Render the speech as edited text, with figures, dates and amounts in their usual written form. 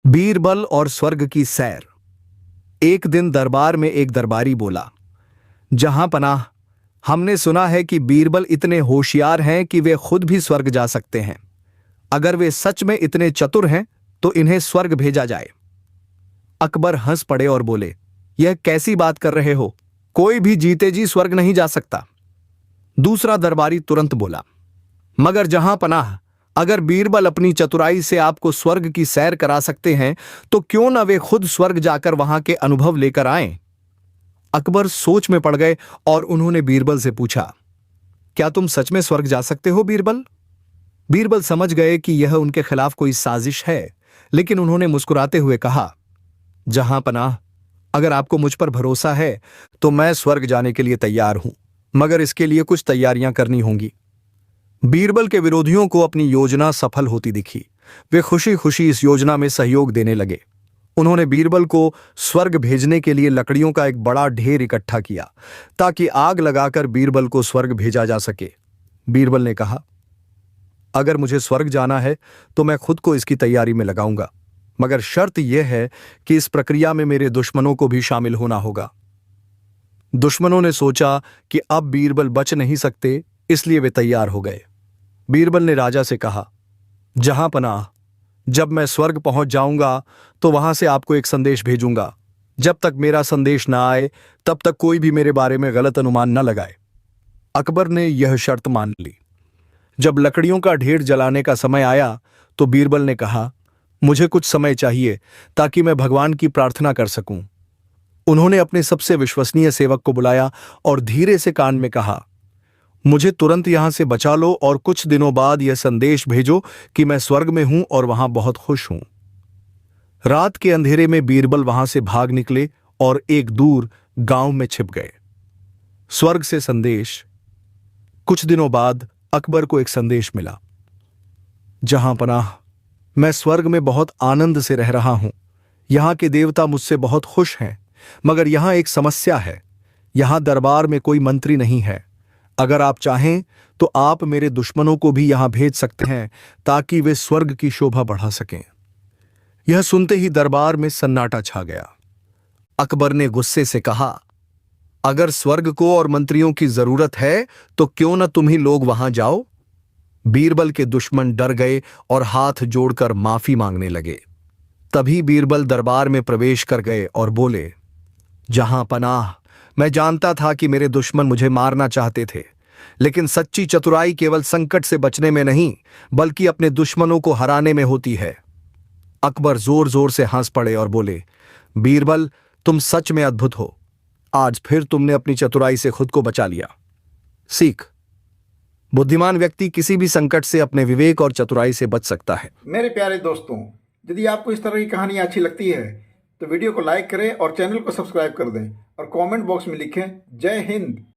बीरबल और स्वर्ग की सैर। एक दिन दरबार में एक दरबारी बोला, जहां पनाह, हमने सुना है कि बीरबल इतने होशियार हैं कि वे खुद भी स्वर्ग जा सकते हैं। अगर वे सच में इतने चतुर हैं तो इन्हें स्वर्ग भेजा जाए। अकबर हंस पड़े और बोले, यह कैसी बात कर रहे हो? कोई भी जीते जी स्वर्ग नहीं जा सकता। दूसरा दरबारी तुरंत बोला, मगर जहां पनाह, अगर बीरबल अपनी चतुराई से आपको स्वर्ग की सैर करा सकते हैं तो क्यों न वे खुद स्वर्ग जाकर वहां के अनुभव लेकर आएं? अकबर सोच में पड़ गए और उन्होंने बीरबल से पूछा, क्या तुम सच में स्वर्ग जा सकते हो बीरबल? बीरबल समझ गए कि यह उनके खिलाफ कोई साजिश है, लेकिन उन्होंने मुस्कुराते हुए कहा, जहां पनाह, अगर आपको मुझ पर भरोसा है तो मैं स्वर्ग जाने के लिए तैयार हूं, मगर इसके लिए कुछ तैयारियां करनी होंगी। बीरबल के विरोधियों को अपनी योजना सफल होती दिखी। वे खुशी खुशी इस योजना में सहयोग देने लगे। उन्होंने बीरबल को स्वर्ग भेजने के लिए लकड़ियों का एक बड़ा ढेर इकट्ठा किया ताकि आग लगाकर बीरबल को स्वर्ग भेजा जा सके। बीरबल ने कहा, अगर मुझे स्वर्ग जाना है तो मैं खुद को इसकी तैयारी में लगाऊंगा, मगर शर्त यह है कि इस प्रक्रिया में मेरे दुश्मनों को भी शामिल होना होगा। दुश्मनों ने सोचा कि अब बीरबल बच नहीं सकते, इसलिए वे तैयार हो गए। बीरबल ने राजा से कहा, जहां पनाह, जब मैं स्वर्ग पहुंच जाऊंगा तो वहां से आपको एक संदेश भेजूंगा। जब तक मेरा संदेश ना आए तब तक कोई भी मेरे बारे में गलत अनुमान न लगाए। अकबर ने यह शर्त मान ली। जब लकड़ियों का ढेर जलाने का समय आया तो बीरबल ने कहा, मुझे कुछ समय चाहिए ताकि मैं भगवान की प्रार्थना कर सकूं। उन्होंने अपने सबसे विश्वसनीय सेवक को बुलाया और धीरे से कान में कहा, मुझे तुरंत यहां से बचा लो और कुछ दिनों बाद यह संदेश भेजो कि मैं स्वर्ग में हूं और वहां बहुत खुश हूं। रात के अंधेरे में बीरबल वहां से भाग निकले और एक दूर गांव में छिप गए। स्वर्ग से संदेश। कुछ दिनों बाद अकबर को एक संदेश मिला, जहां पनाह, मैं स्वर्ग में बहुत आनंद से रह रहा हूं। यहां के देवता मुझसे बहुत खुश हैं, मगर यहां एक समस्या है। यहां दरबार में कोई मंत्री नहीं है। अगर आप चाहें तो आप मेरे दुश्मनों को भी यहां भेज सकते हैं ताकि वे स्वर्ग की शोभा बढ़ा सकें। यह सुनते ही दरबार में सन्नाटा छा गया। अकबर ने गुस्से से कहा, अगर स्वर्ग को और मंत्रियों की जरूरत है तो क्यों न तुम ही लोग वहां जाओ। बीरबल के दुश्मन डर गए और हाथ जोड़कर माफी मांगने लगे। तभी बीरबल दरबार में प्रवेश कर गए और बोले, जहां पनाह, मैं जानता था कि मेरे दुश्मन मुझे मारना चाहते थे, लेकिन सच्ची चतुराई केवल संकट से बचने में नहीं बल्कि अपने दुश्मनों को हराने में होती है। अकबर जोर जोर से हंस पड़े और बोले, बीरबल, तुम सच में अद्भुत हो। आज फिर तुमने अपनी चतुराई से खुद को बचा लिया। सीख, बुद्धिमान व्यक्ति किसी भी संकट से अपने विवेक और चतुराई से बच सकता है। मेरे प्यारे दोस्तों, यदि आपको इस तरह की कहानियाँ अच्छी लगती है तो वीडियो को लाइक करें और चैनल को सब्सक्राइब कर दें और कमेंट बॉक्स में लिखें, जय हिंद।